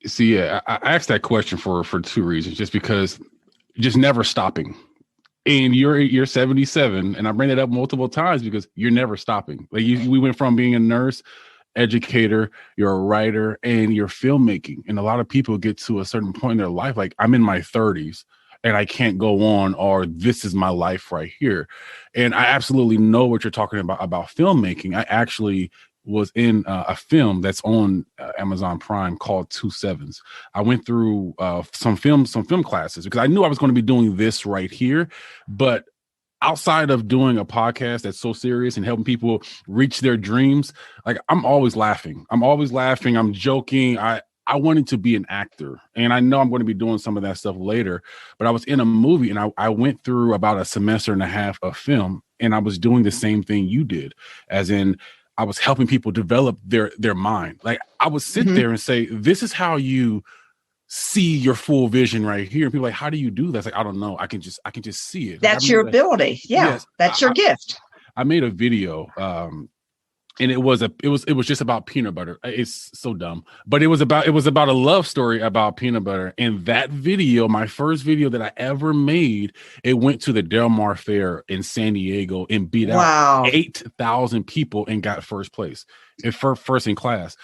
Speaker 1: See, I asked that question for two reasons, just because just never stopping. And you're 77, and I bring it up multiple times because you're never stopping. Like we went from being a nurse, educator, you're a writer, and you're filmmaking. And a lot of people get to a certain point in their life, like I'm in my 30s and I can't go on, or this is my life right here. And I absolutely know what you're talking about filmmaking. I actually was in a film that's on Amazon Prime called 2 Sevens. I went through some film classes because I knew I was going to be doing this right here, but outside of doing a podcast that's so serious and helping people reach their dreams, like I'm always laughing. I'm joking. I wanted to be an actor, and I know I'm going to be doing some of that stuff later, but I was in a movie and I went through about a semester and a half of film, and I was doing the same thing you did, as in I was helping people develop their mind. Like I would sit there and say, this is how you see your full vision right here. And people are like, how do you do that? It's like, I don't know. I can just see it.
Speaker 3: That's your ability. Yeah. Yes, that's your gift.
Speaker 1: I made a video, and it was just about peanut butter. It's so dumb, but it was about a love story about peanut butter. And that video, my first video that I ever made, it went to the Del Mar Fair in San Diego and beat out 8,000 people and got first place and first in class.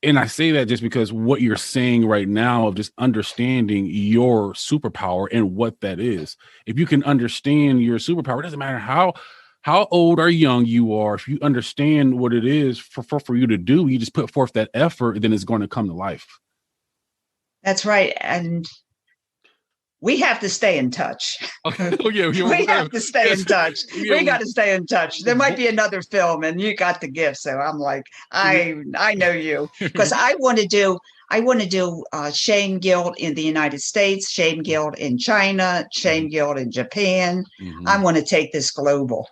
Speaker 1: And I say that just because what you're saying right now of just understanding your superpower and what that is. If you can understand your superpower, it doesn't matter how old or young you are. If you understand what it is for you to do, you just put forth that effort, then it's going to come to life.
Speaker 3: That's right. And we have to stay in touch.
Speaker 1: Oh, yeah,
Speaker 3: we have to stay in touch. We got to stay in touch. There might be another film, and you got the gift. So I'm like, I know you, because I want to do Shame Guild in the United States, Shame Guild in China, Shame Guild in Japan. I want to take this global.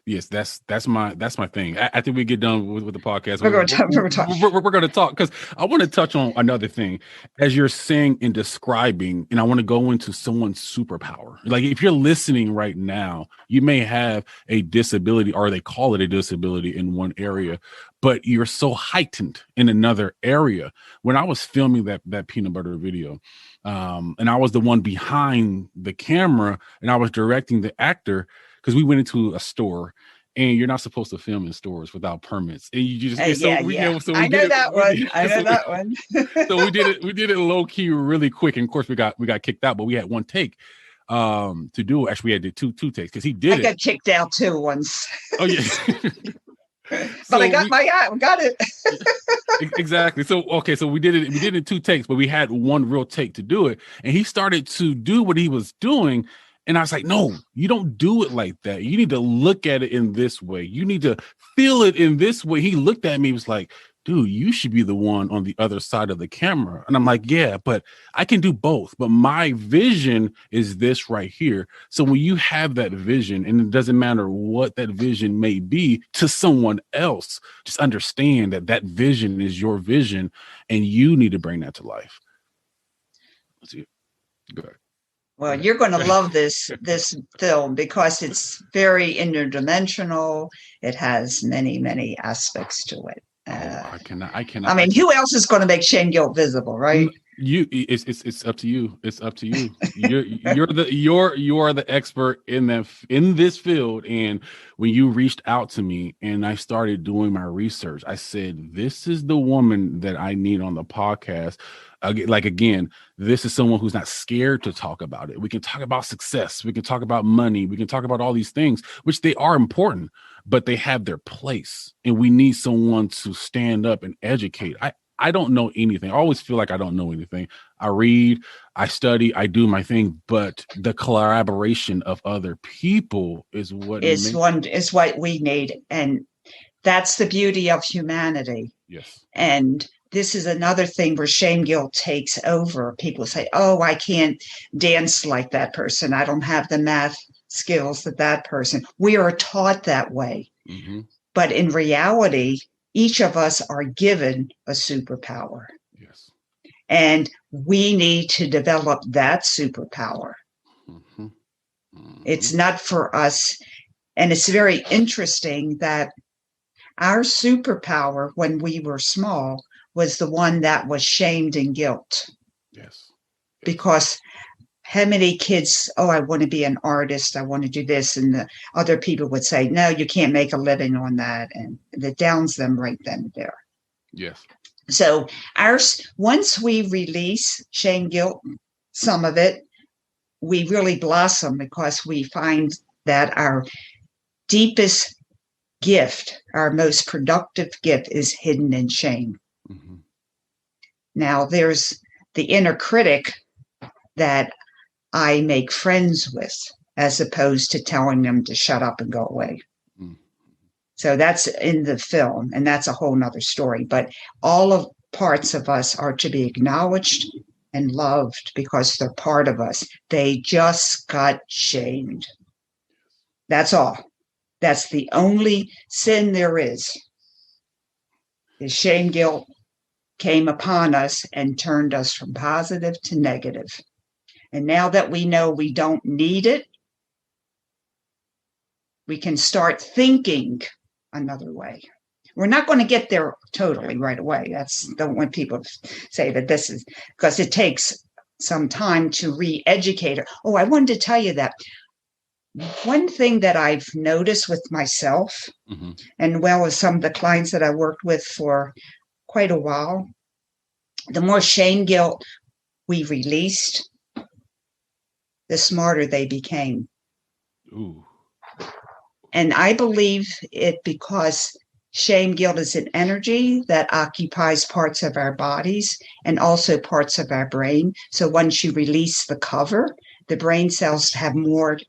Speaker 1: Yes, that's my thing. I think we get done with the podcast.
Speaker 3: We're going to
Speaker 1: talk because I want to touch on another thing as you're saying and describing, and I want to go into someone's superpower. Like if you're listening right now, you may have a disability, or they call it a disability in one area, but you're so heightened in another area. When I was filming that peanut butter video, and I was the one behind the camera, and I was directing the actor. Because we went into a store, and you're not supposed to film in stores without permits. And you just
Speaker 3: I know that one.
Speaker 1: So we did it low key, really quick. And of course, we got kicked out, but we had one take to do. Actually, we had two takes because he did.
Speaker 3: I got kicked out too once.
Speaker 1: Oh yeah.
Speaker 3: But I got it.
Speaker 1: Exactly. So we did it in 2 takes, but we had one real take to do it, and he started to do what he was doing. And I was like, no, you don't do it like that. You need to look at it in this way. You need to feel it in this way. He looked at me, was like, dude, you should be the one on the other side of the camera. And I'm like, yeah, but I can do both. But my vision is this right here. So when you have that vision, and it doesn't matter what that vision may be to someone else, just understand that vision is your vision, and you need to bring that to life. Let's see. Go ahead.
Speaker 3: Well, you're going to love this film because it's very interdimensional. It has many, many aspects to it.
Speaker 1: I cannot.
Speaker 3: I mean, who else is going to make shame guilt visible, right?
Speaker 1: It's up to you. It's up to you. You are the expert in this field. And when you reached out to me and I started doing my research, I said, this is the woman that I need on the podcast. Again, this is someone who's not scared to talk about it. We can talk about success. We can talk about money. We can talk about all these things, which they are important, but they have their place. And we need someone to stand up and educate. I don't know anything. I always feel like I don't know anything. I read, I study, I do my thing, but the collaboration of other people is what
Speaker 3: we need. And that's the beauty of humanity.
Speaker 1: Yes.
Speaker 3: And this is another thing where shame guilt takes over. People say, oh, I can't dance like that person. I don't have the math skills that person. We are taught that way. Mm-hmm. But in reality, each of us are given a superpower.
Speaker 1: Yes.
Speaker 3: And we need to develop that superpower. Mm-hmm. Mm-hmm. It's not for us. And it's very interesting that our superpower when we were small was the one that was shamed and guilt.
Speaker 1: Yes.
Speaker 3: Because how many kids, oh, I want to be an artist, I want to do this, and the other people would say, no, you can't make a living on that, and it downs them right then and there.
Speaker 1: Yes.
Speaker 3: So once we release shame, guilt, some of it, we really blossom because we find that our deepest gift, our most productive gift, is hidden in shame. Mm-hmm. Now, there's the inner critic that I make friends with, as opposed to telling them to shut up and go away. Mm. So that's in the film, and that's a whole nother story. But all of parts of us are to be acknowledged and loved because they're part of us. They just got shamed. That's all. That's the only sin there is. The shame guilt came upon us and turned us from positive to negative. And now that we know we don't need it, we can start thinking another way. We're not going to get there totally right away. Don't want people to say that this is, because it takes some time to re-educate. Oh, I wanted to tell you that one thing that I've noticed with myself, mm-hmm. and well as some of the clients that I worked with for quite a while, the more shame guilt we released, the smarter they became.
Speaker 1: Ooh.
Speaker 3: And I believe it because shame guilt is an energy that occupies parts of our bodies and also parts of our brain. So once you release the cover, the brain cells have more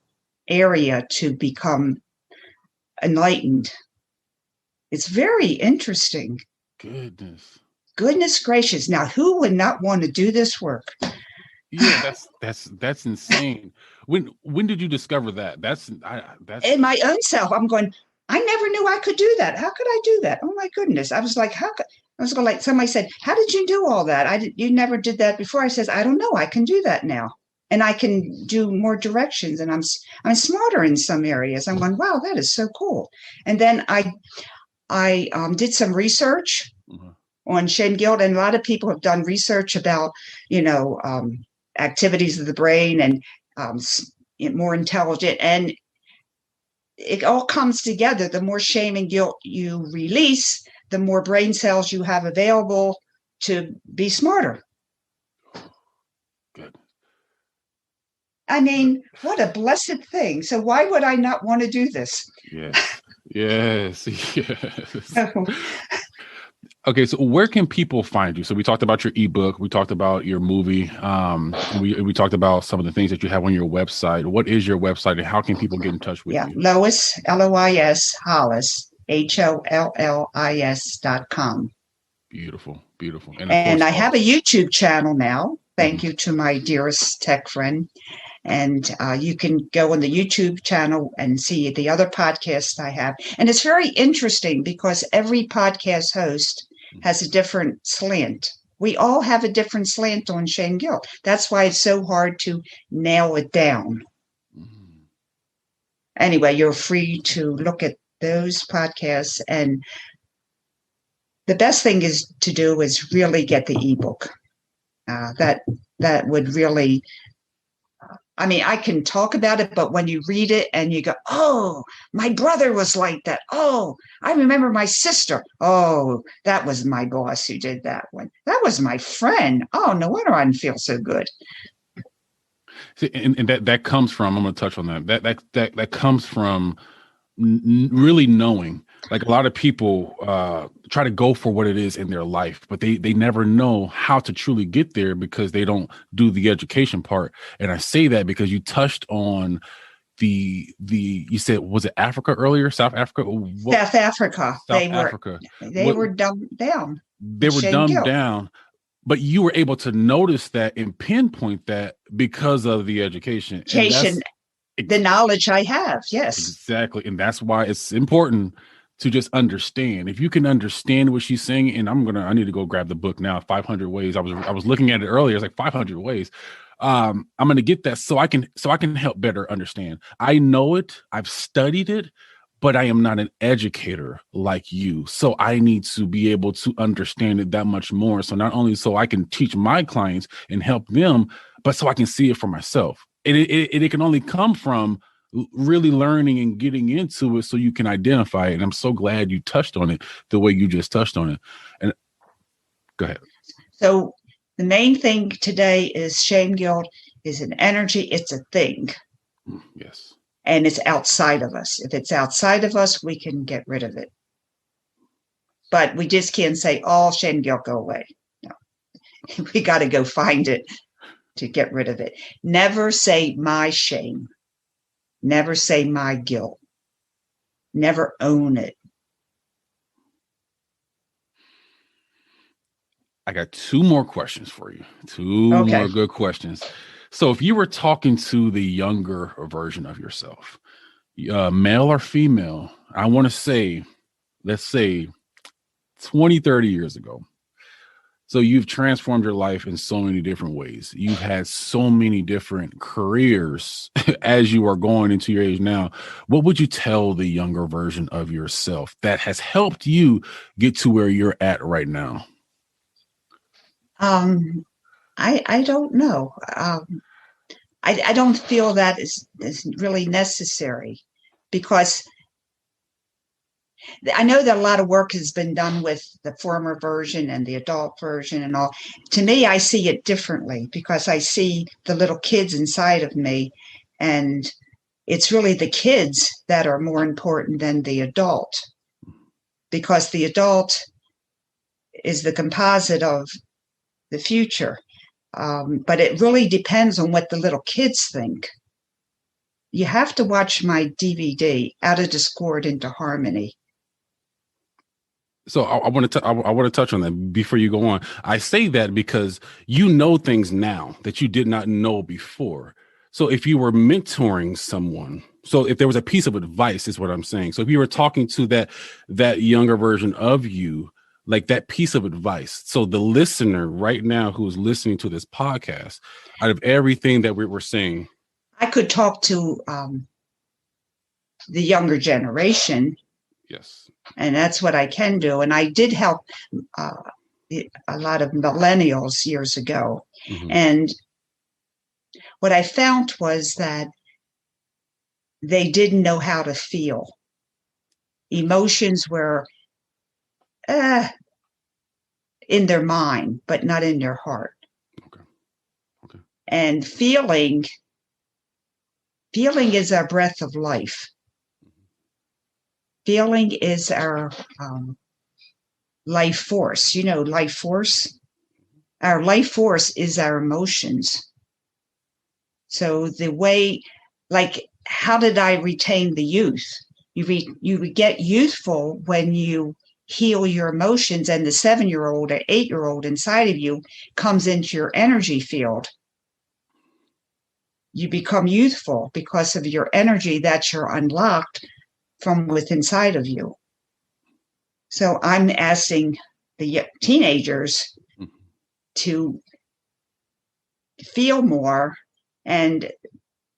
Speaker 3: area to become enlightened. It's very interesting. Goodness gracious. Now, who would not want to do this work?
Speaker 1: Yeah, that's insane. When did you discover that? That's
Speaker 3: in my own self. I'm going, I never knew I could do that. How could I do that? Oh my goodness. I was like, somebody said, how did you do all that? You never did that before. I says, I don't know. I can do that now. And I can do more directions, and I'm smarter in some areas. I'm going, wow, that is so cool. And then I did some research mm-hmm. on shame guilt, and a lot of people have done research about, activities of the brain and more intelligent, and it all comes together. The more shame and guilt you release, the more brain cells you have available to be smarter.
Speaker 1: Good.
Speaker 3: I mean, what a blessed thing. So why would I not want to do this?
Speaker 1: Yes. Okay, so where can people find you? So we talked about your ebook, we talked about your movie, we talked about some of the things that you have on your website. What is your website, and how can people get in touch with you?
Speaker 3: Lois, Lois Hollis, HOLLIS.com.
Speaker 1: Beautiful.
Speaker 3: And I have a YouTube channel now. Thank you to my dearest tech friend. And you can go on the YouTube channel and see the other podcasts I have. And it's very interesting because every podcast host has a different slant. We all have a different slant on shame guilt. That's why it's so hard to nail it down.
Speaker 1: Mhm.
Speaker 3: Anyway, you're free to look at those podcasts, and the best thing is to do is really get the ebook. That would really, I mean, I can talk about it, but when you read it and you go, oh, my brother was like that. Oh, I remember my sister. Oh, that was my boss who did that one. That was my friend. Oh, no wonder I didn't feel so good.
Speaker 1: See, and that comes from, I'm going to touch on that comes from really knowing. Like, a lot of people try to go for what it is in their life, but they never know how to truly get there because they don't do the education part. And I say that because you touched on you said, was it Africa earlier? South Africa?
Speaker 3: South Africa.
Speaker 1: South Africa.
Speaker 3: They were dumbed down.
Speaker 1: They were
Speaker 3: Shame
Speaker 1: dumbed
Speaker 3: guilt.
Speaker 1: down, but you were able to notice that and pinpoint that because of the education.
Speaker 3: The knowledge I have. Yes.
Speaker 1: Exactly. And that's why it's important to just understand. If you can understand what she's saying, and I need to go grab the book now, 500 Ways. I was looking at it earlier. It's like 500 Ways. I'm going to get that so I can help better understand. I know it. I've studied it, but I am not an educator like you. So I need to be able to understand it that much more. So not only so I can teach my clients and help them, but so I can see it for myself. It can only come from really learning and getting into it so you can identify it. And I'm so glad you touched on it the way you just touched on it. And go ahead.
Speaker 3: So the main thing today is shame guilt is an energy. It's a thing.
Speaker 1: Yes.
Speaker 3: And it's outside of us. If it's outside of us, we can get rid of it. But we just can't say, all shame guilt, go away. No. We got to go find it to get rid of it. Never say my shame. Never say my guilt. Never own it.
Speaker 1: I got two more questions for you. Two
Speaker 3: Okay.
Speaker 1: more good questions. So if you were talking to the younger version of yourself, male or female, I want to say, let's say 20, 30 years ago. So you've transformed your life in so many different ways. You've had so many different careers as you are going into your age now. What would you tell the younger version of yourself that has helped you get to where you're at right now?
Speaker 3: I don't know. I don't feel that is really necessary, because I know that a lot of work has been done with the former version and the adult version and all. To me, I see it differently because I see the little kids inside of me, and it's really the kids that are more important than the adult, because the adult is the composite of the future. But it really depends on what the little kids think. You have to watch my DVD, Out of Discord into Harmony.
Speaker 1: So I want to touch on that before you go on. I say that because you know things now that you did not know before. So if you were mentoring someone, so if there was a piece of advice, is what I'm saying. So if you were talking to that younger version of you, like that piece of advice. So the listener right now who's listening to this podcast, out of everything that we're saying,
Speaker 3: I could talk to the younger generation.
Speaker 1: Yes.
Speaker 3: And that's what I can do. And I did help a lot of millennials years ago. Mm-hmm. And what I found was that they didn't know how to feel. Emotions were in their mind, but not in their heart. Okay. And feeling is our breath of life. Feeling is our life force. You know, life force. Our life force is our emotions. So the way, like, how did I retain the youth? You get youthful when you heal your emotions, and the 7-year-old or 8-year-old inside of you comes into your energy field. You become youthful because of your energy that you're unlocked from within inside of you. So I'm asking the teenagers to feel more. And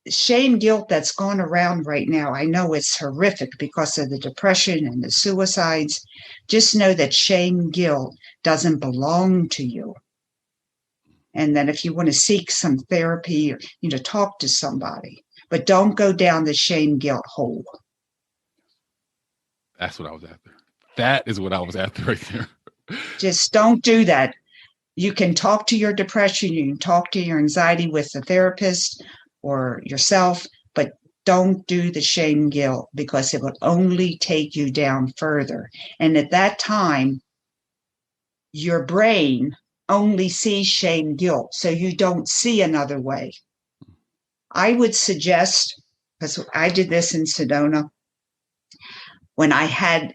Speaker 3: shame, guilt that's going around right now, I know it's horrific because of the depression and the suicides. Just know that shame, guilt doesn't belong to you. And then if you want to seek some therapy, or, talk to somebody, but don't go down the shame, guilt hole.
Speaker 1: That's what I was after. That is what I was after right there.
Speaker 3: Just don't do that. You can talk to your depression, you can talk to your anxiety with a therapist or yourself, but don't do the shame, guilt, because it will only take you down further. And at that time, your brain only sees shame, guilt, so you don't see another way. I would suggest, because I did this in Sedona, when I had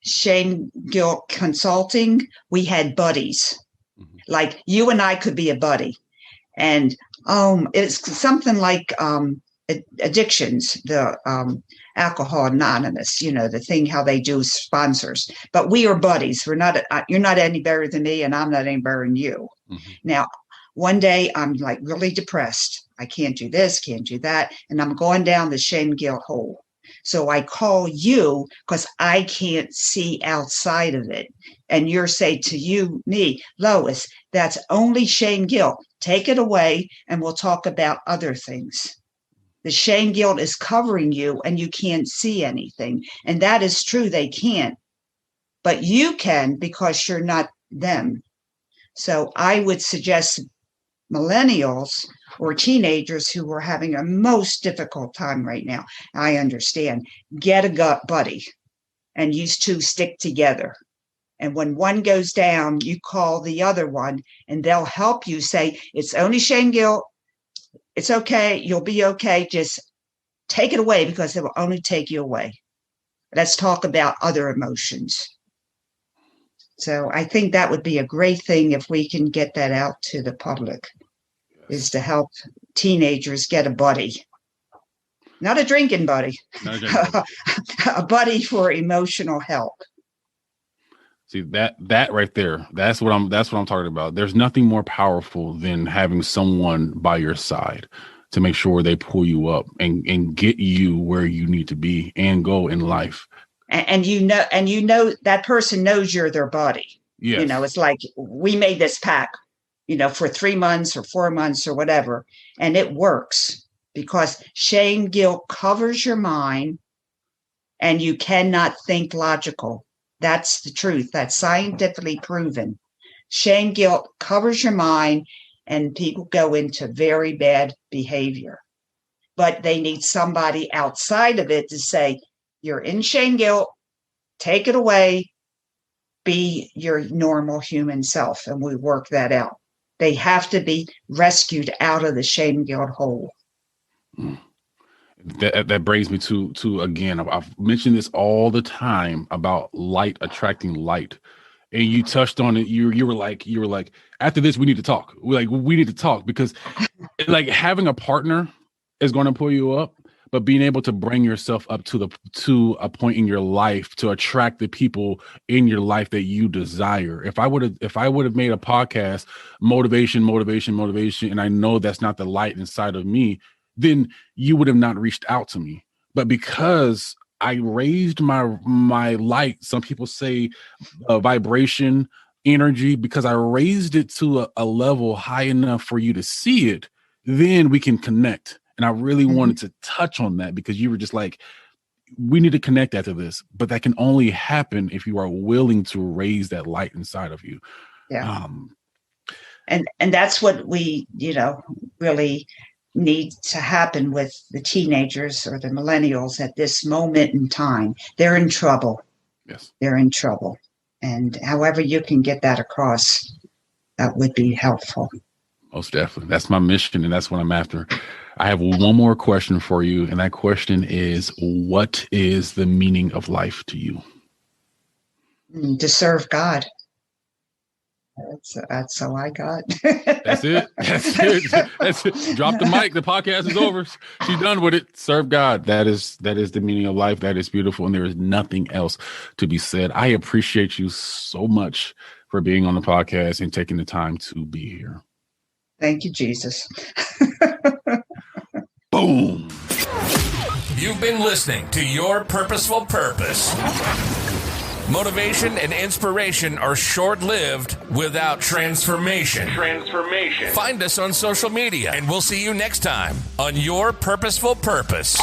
Speaker 3: shame, guilt consulting, we had buddies. Like you and I could be a buddy. And it's something like addictions, the Alcohol Anonymous, the thing, how they do sponsors. But we are buddies. We're not, you're not any better than me, and I'm not any better than you. Mm-hmm. Now, one day I'm like really depressed. I can't do this, can't do that. And I'm going down the shame, guilt hole. So I call you because I can't see outside of it. And you're saying to me, Lois, that's only shame, guilt. Take it away and we'll talk about other things. The shame, guilt is covering you and you can't see anything. And that is true. They can't. But you can because you're not them. So I would suggest millennials or teenagers who are having a most difficult time right now, I understand, get a gut buddy and you two stick together. And when one goes down, you call the other one and they'll help you say, it's only shame, guilt. It's okay. You'll be okay. Just take it away because it will only take you away. Let's talk about other emotions. So I think that would be a great thing if we can get that out to the public, is to help teenagers get a buddy. Not a drinking buddy, a buddy for emotional help.
Speaker 1: See, that right there, that's what I'm talking about. There's nothing more powerful than having someone by your side to make sure they pull you up and get you where you need to be and go in life.
Speaker 3: And that person knows you're their buddy.
Speaker 1: Yes.
Speaker 3: It's like we made this pact, for 3 months or 4 months or whatever, and it works because shame, guilt covers your mind and you cannot think logical. That's the truth. That's scientifically proven. Shame, guilt covers your mind and people go into very bad behavior. But they need somebody outside of it to say, you're in shame, guilt, take it away, be your normal human self. And we work that out. They have to be rescued out of the shame, guilt hole.
Speaker 1: That brings me to again, I've mentioned this all the time about light attracting light. And you touched on it. You were like, after this, we need to talk. We need to talk because like having a partner is going to pull you up, but being able to bring yourself up to a point in your life to attract the people in your life that you desire. If I would have made a podcast, motivation, and I know that's not the light inside of me, then you would have not reached out to me. But because I raised my light, some people say vibration, energy, because I raised it to a level high enough for you to see it, then we can connect. And I really wanted to touch on that because you were just like, we need to connect after this, but that can only happen if you are willing to raise that light inside of you.
Speaker 3: Yeah. And that's what we, really need to happen with the teenagers or the millennials at this moment in time. They're in trouble.
Speaker 1: Yes. They're
Speaker 3: in trouble. And however you can get that across, that would be helpful.
Speaker 1: Most definitely. That's my mission, and that's what I'm after. I have one more question for you, and that question is, what is the meaning of life to you?
Speaker 3: To serve God. That's all I got.
Speaker 1: That's it. That's it. Drop the mic. The podcast is over. She's done with it. Serve God. That is the meaning of life. That is beautiful. And there is nothing else to be said. I appreciate you so much for being on the podcast and taking the time to be here.
Speaker 3: Thank you, Jesus.
Speaker 1: Boom.
Speaker 2: You've been listening to Your Purposeful Purpose. Motivation and inspiration are short-lived without transformation. Find us on social media, and we'll see you next time on Your Purposeful Purpose.